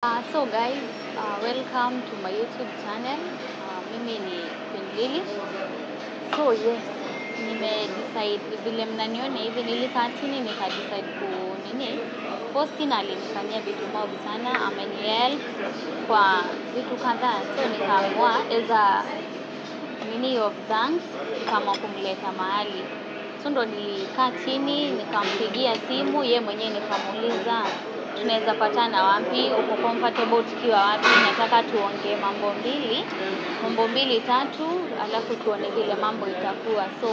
So guys, welcome to my YouTube channel. Mimi ni Queen Lily. So yes, decide vile mnaniona hivi nilikaa chini decide posti na alinifanyia vitu mob sana, amenihelp kwa vitu kadhaa. So nikaamua as a of thanks kama kumleta mahali. So ndo nilikaa chini nikampigia simu, ye mwenyewe nikamuuliza tunaweza patana wapi, uko comfortable tukiwa wapi, nataka tuongee mambo mbili tatu, alafu tuone vile mambo itakuwa. So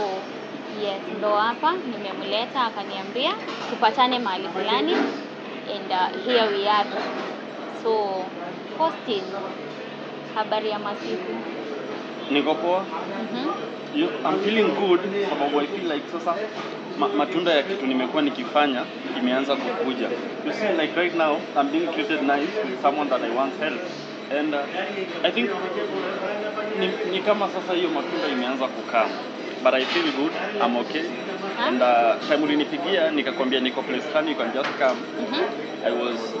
yes, ndo hapa nimemleta, akaniambia tupatane mahali fulani, and here we are. So posting, habari ya masiku? Niko poa. I'm feeling good sababu I feel like sasa matunda ya kitu nimekuwa nikifanya imeanza kukuja. You see, like right now I'm being treated nice with someone that I once helped, and I think ni kama sasa hiyo matunda imeanza kukaa, but I feel good, I'm okay. And time ulinipigia nikakwambia niko place fulani, you can just come. I was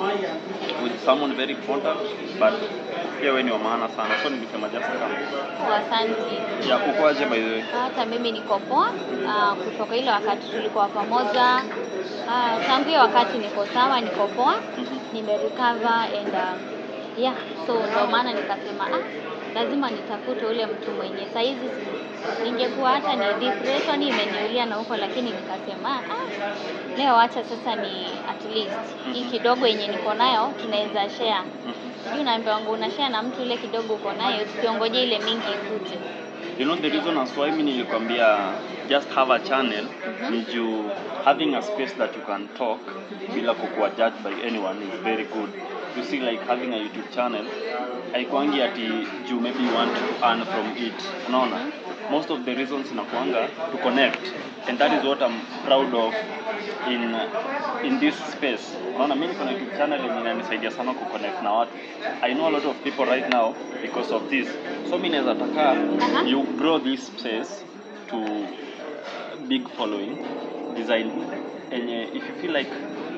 with someone very important, but pia wewe ni wa maana sana, so nilisema just come. Asante. Ya kukoaje by the way? Hata mimi niko poa. Kutoka ile wakati tulikuwa pamoja, tangu hiyo wakati niko sawa, niko poa. Nimerecover and yeah, so ndo maana nikasema lazima nitafute ule mtu mwenye saizi ningekuwa hata ni depression imeniulia na huko, lakini nikasema leo acha sasa ni at least hii kidogo yenye niko nayo tunaweza share. Sijui naambia wangu una share na mtu ile kidogo uko nayo, tukiongoje ile mingi ikuje. You know the reason as why mimi nilikwambia just have a channel ni juu having a space that you can talk bila kukuwa judged by anyone is very good. You see, like having a YouTube channel haikuangi ati juu maybe you want to earn from it. Unaona? Most of the reasons inakuanga to connect, and that is what I'm proud of in this space. Unaona, mimi niko na YouTube channel yenye inanisaidia sana ku connect na watu. I know a lot of people right now because of this. So mimi naweza taka you grow this space to big following design, and if you feel like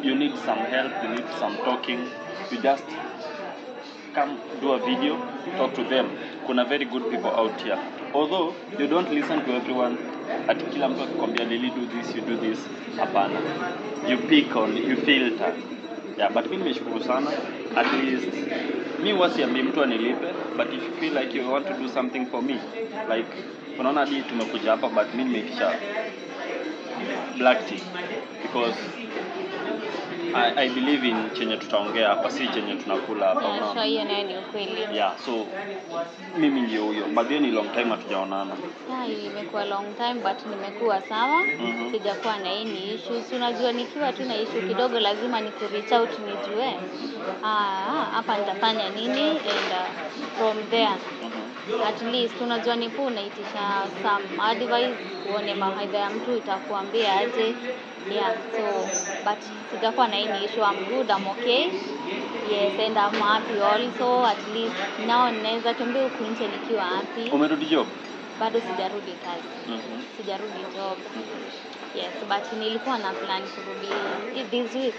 you need some help, you need some talking, you just come do a video, talk to them. Kuna very good people out here, although you don't listen to everyone. Ati kila mtu akikwambia Lily do this, you do this, hapana. You pick on, you filter. Yeah, but mimi nimeshukuru sana. At least mimi wasiambi mtu anilipe, but if you feel like you want to do something for me, like unaona hadi tumekuja hapa, but mimi nimekisha black tea because I believe in chenye tutaongea hapa, si chenye tunakula hapa. Yeah, so hiyo nayo ni ukweli. Yeah, so mimi ndio huyo. But then ni long time hatujaonana. Yeah, imekuwa long time but nimekuwa sawa. Sijakuwa na any issues. Unajua nikiwa tu na issue kidogo lazima ni reach out nijue hapa nitafanya nini, and from there at least unajua nipo unaitisha some advice, uone mawaidha ya mtu itakuambia aje. Yeah, so but sijakuwa na any issue, I'm good, I'm okay. Yes, and I'm happy also. At least now naweza tembea huku nje nikiwa happy. Umerudi job? Bado sijarudi kazi. Sijarudi job. Yes, but nilikuwa na plan kurudi this week.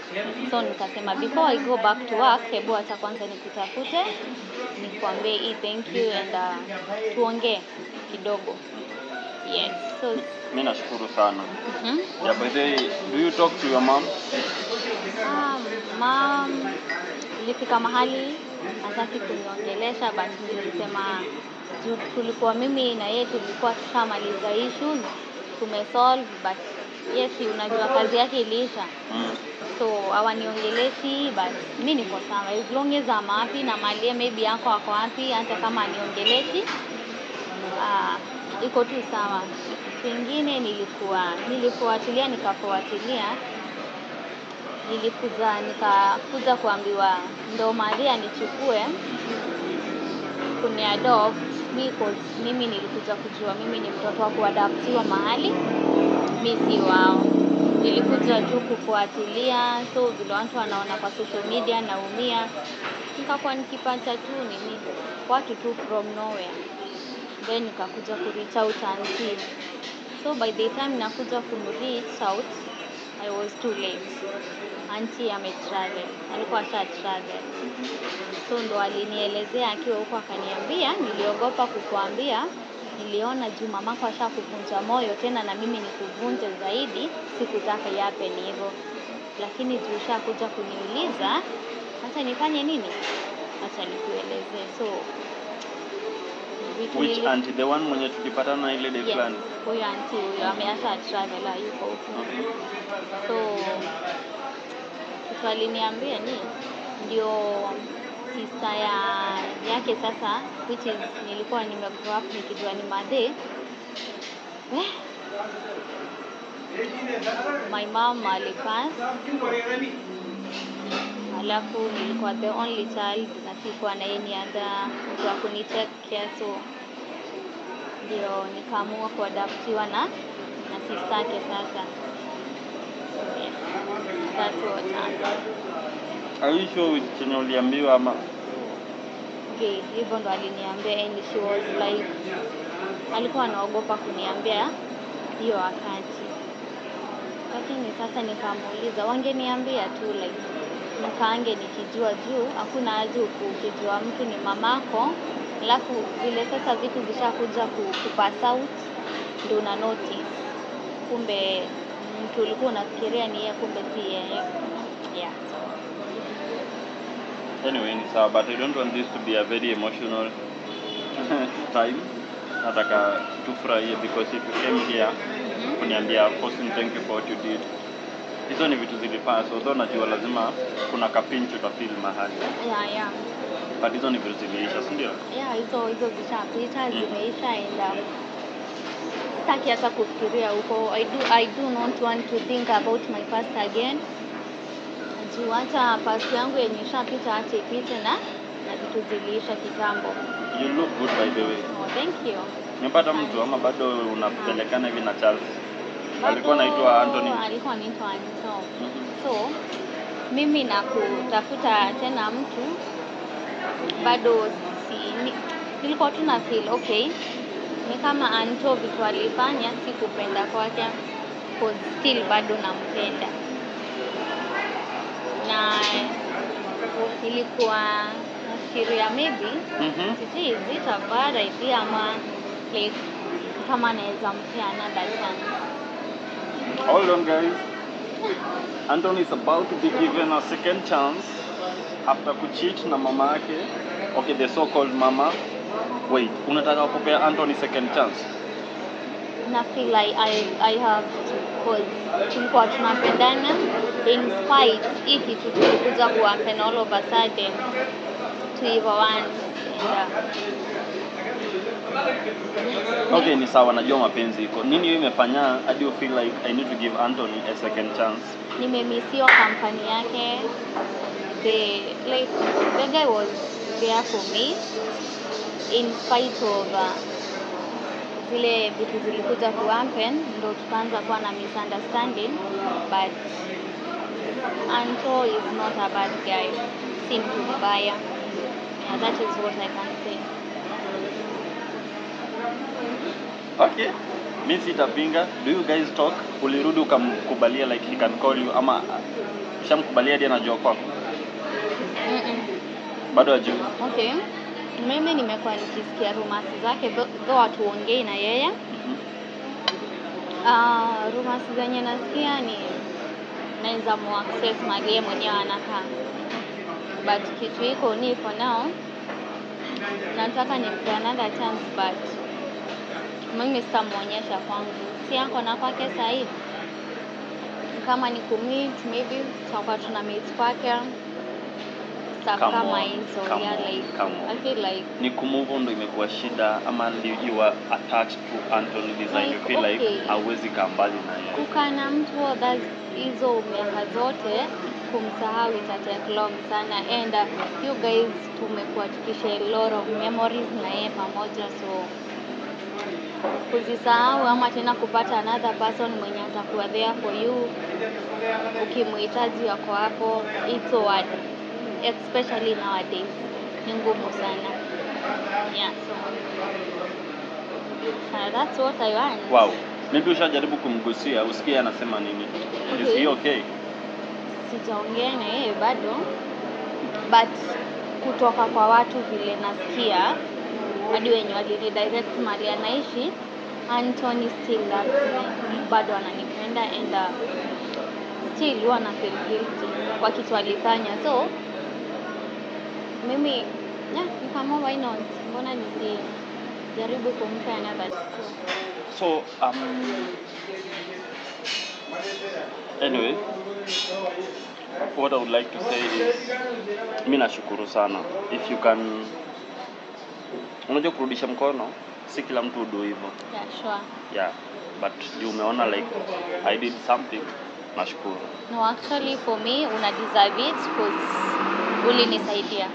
So nikasema before I go back to work, hebu acha kwanza nikutafute, nikwambie thank you and tuongee kidogo. Yes, so mimi nashukuru sana. Yeah, by the way, do you talk to your mom? Mom nilifika mahali hataki kuniongelesha, but nilisema juu tulikuwa mimi na yeye tulikuwa tushamaliza issues, tumesolve, but yes, unajua kazi yake iliisha. So hawaniongeleshi, but mimi niko sawa as long as I'm happy na mali maybe yako ako happy, hata kama aniongeleshi iko tu sawa. Kingine nikafuatilia nikakuja kuambiwa ndo Maria nichukue kuniadopt mimi nilikuja kujua mimi ni mtoto wa kuadoptiwa mahali, mimi si wao. Nilikuja tu kufuatilia, so vile watu wanaona kwa social media naumia, nikakuwa nikipata tu watu tu from nowhere, then nikakuja ku reach out and see. So by the time nakuja ku reach out I was too late. Auntie ametravel, alikuwa asha travel. So ndo alinielezea akiwa huko akaniambia, niliogopa kukuambia, niliona juu mamako ashakuvunja moyo tena na mimi nikuvunje zaidi, sikutaka yape ni hivyo. Lakini juu ushakuja kuniuliza, acha nifanye nini? Acha nikuelezee. So Which auntie? The one mwenye tulipatana ile day fulani? Yes, huyo auntie huyo ameacha traveler yuko huko. So kitu aliniambia ni ndio sister yake sasa, which is nilikuwa grow up nikijua ni madhe. My mom alipass. Alafu nilikuwa the only child na sikuwa na any other mtu wa kunitake care, so ndio nikaamua kuadaptiwa na sister yake sasa. Yeah. That's what happened. Are you sure with chenye uliambiwa ama? Okay, hivyo ndo aliniambia and she was like, alikuwa anaogopa kuniambia hiyo wakati. Lakini sasa nikamuuliza, wangeniambia tu like nikaange nikijua juu, hakuna haja ukijua mtu ni mamako, alafu vile sasa vitu zishakuja kupass out, ndio una notice. Kumbe mtu ulikuwa unafikiria ni yeye, kumbe si yeye. Yeah. Anyway, ni sawa, but I don't want this to be a very emotional time. Nataka tufurahie because if you came here kuniambia first thank you for what you did. Hizo ni vitu zilipass, although najua lazima kuna kapinchu utafeel mahali. Yeah. But hizo ni vitu zimeisha, si ndio? Yeah, hizo zishapita, zimeisha and sitaki hata kufikiria huko. I do not want to think about my past again. Juu hata past yangu yenye ishapita acha ipite na vitu ziliisha kitambo. You look good by the way. Oh, thank you. Nimepata mtu ama bado unapelekana hivi na Charles? Alikuwa anaitwa Anthony. Alikuwa anaitwa Anto. So mimi na kutafuta tena mtu bado nilikuwa tu na feel okay. Ni kama Anto vitu alifanya sikupenda kwake, cause still bado nampenda. Na ilikuwa nafikiria maybe sijui is it a bad idea ama like kama naweza mpea another chance. Hold on guys. Anthony is about to be given a second chance after kucheat na mama yake. Okay, the so-called mama. Wait, unataka kupea Anthony second chance? Na feel like I have to, cause tulikuwa tunapendana in spite hii kitu tulikuja kuhappen all of a sudden to either one. Okay, ni sawa, najua mapenzi iko. Nini hiyo imefanya hadi you feel like I need to give Anthony a second chance? Nimemisiwa kampani yake. The guy was there for me in spite of zile vitu zilikuja kuhappen, ndo tukaanza kuwa na misunderstanding, but Anto is not a bad guy. Si mtu mbaya. Yeah, that is what I can say. Okay. Mimi sitapinga. Do you guys talk? Ulirudi ukamkubalia like he can call you ama ushamkubalia hadi anajua kwako? Bado hajui. Okay. Mimi nimekuwa nikisikia rumors zake though hatuongei na yeye. Rumors zenye nasikia ni naweza muaccess mali mwenyewe anakaa. But kitu iko ni for now nataka nimpe another chance, but mimi sitamuonyesha kwangu. Si yako na kwake sasa hivi. Kama ni kumeet maybe tutakuwa tuna meet kwake. Kama hizo I feel like ni kumove on ndo imekuwa shida ama you are attached to Anthony design, you feel like hauwezi kaa mbali na yeye. Kukaa na mtu hizo miaka zote kumsahau ita take long sana, and you guys tumekuwa tukishare a lot of memories na yeye pamoja, so kuzisahau ama tena kupata another person mwenye atakuwa there for you ukimhitaji wako hapo, it's so hard, especially nowadays ni ngumu sana. Yeah, so that's what I want. Wow, Maybe ushajaribu kumgusia, usikie anasema nini. Is he okay? Sijaongea na yeye bado, but kutoka kwa watu vile nasikia hadi wenye walinidirect mahali anaishi, Anthony still loves me, bado ananipenda and still huwa na feel guilty kwa kitu alifanya. So mimi nikamwomba why not, mbona nisijaribu kumpa another chance. So anyway, what I would like to say is mimi nashukuru sana. If you can, unajua kurudisha mkono si kila mtu udo hivyo. Yeah, sure. Yeah, but you umeona like I did something, nashukuru. No, actually for me una deserve it because ulinisaidia.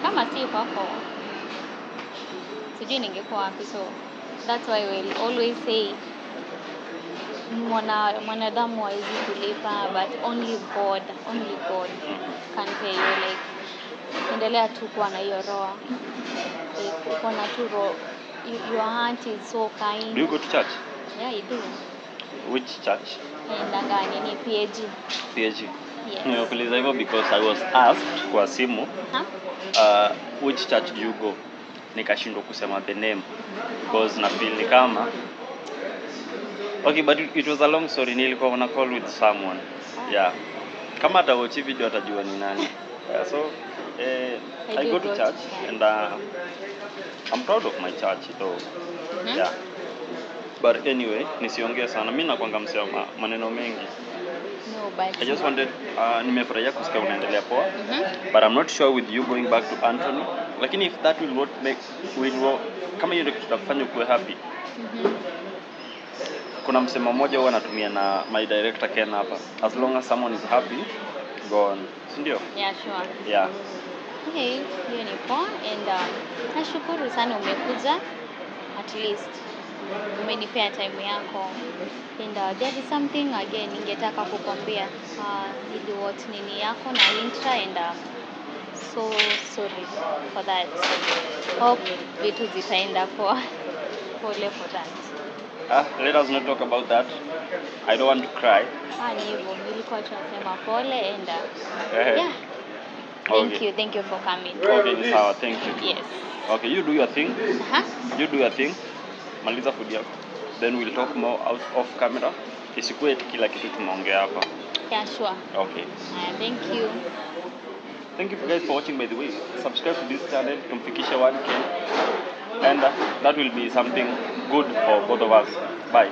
Kama si kwako sijui ningekuwa wapi. So that's why we'll always say mwanadamu hawezi kulipa, but only God can pay you. Like endelea tu kuwa na hiyo roho, like uko na tu roho, your heart is so kind. Do you go to church? Yeah, I do. Which church? Ndangani ni PAG. PAG. Yes. Nimekuuliza hivyo because I was asked kwa simu, which church do you go? Nikashindwa kusema the name because na feel ni kama okay, but it was a long story. Nilikuwa on a call with someone. Yeah. Kama atawatch video atajua ni nani. Yeah, so I go to church and I'm proud of my church though. Yeah. But anyway, nisiongee sana. Mimi nakwanga msema maneno mengi. No, but I just wanted nimefurahia kusikia unaendelea poa. But I'm not sure with you going back to Anthony. Lakini if that will what make kama hiyo ndio tutafanya kuwe happy. Kuna msemo mmoja huwa natumia na my director Ken hapa. As long as someone is happy, go on. Si ndio? yeah, sure. Yeah. Okay, hiyo ni poa and nashukuru sana umekuja, at least umenipea time yako and there is something again ningetaka kukwambia. Niliwatch nini yako na intro and so sorry for that. Hope vitu zitaenda poa. Pole for that. Let us not talk about that. I don't want to cry. Ni hivyo nilikuwa tunasema pole and yeah. Thank you for coming. Okay, ni sawa, thank you. Yes. Okay, you do your thing. Uh-huh. You do your thing. Maliza food yako. Then we'll talk more out of camera. Isikuwe kila kitu tumeongea hapa. Yeah, sure. Okay. Thank you. Thank you guys for watching, by the way. Subscribe to this channel tumfikishe 1K. And that will be something good for both of us. Bye.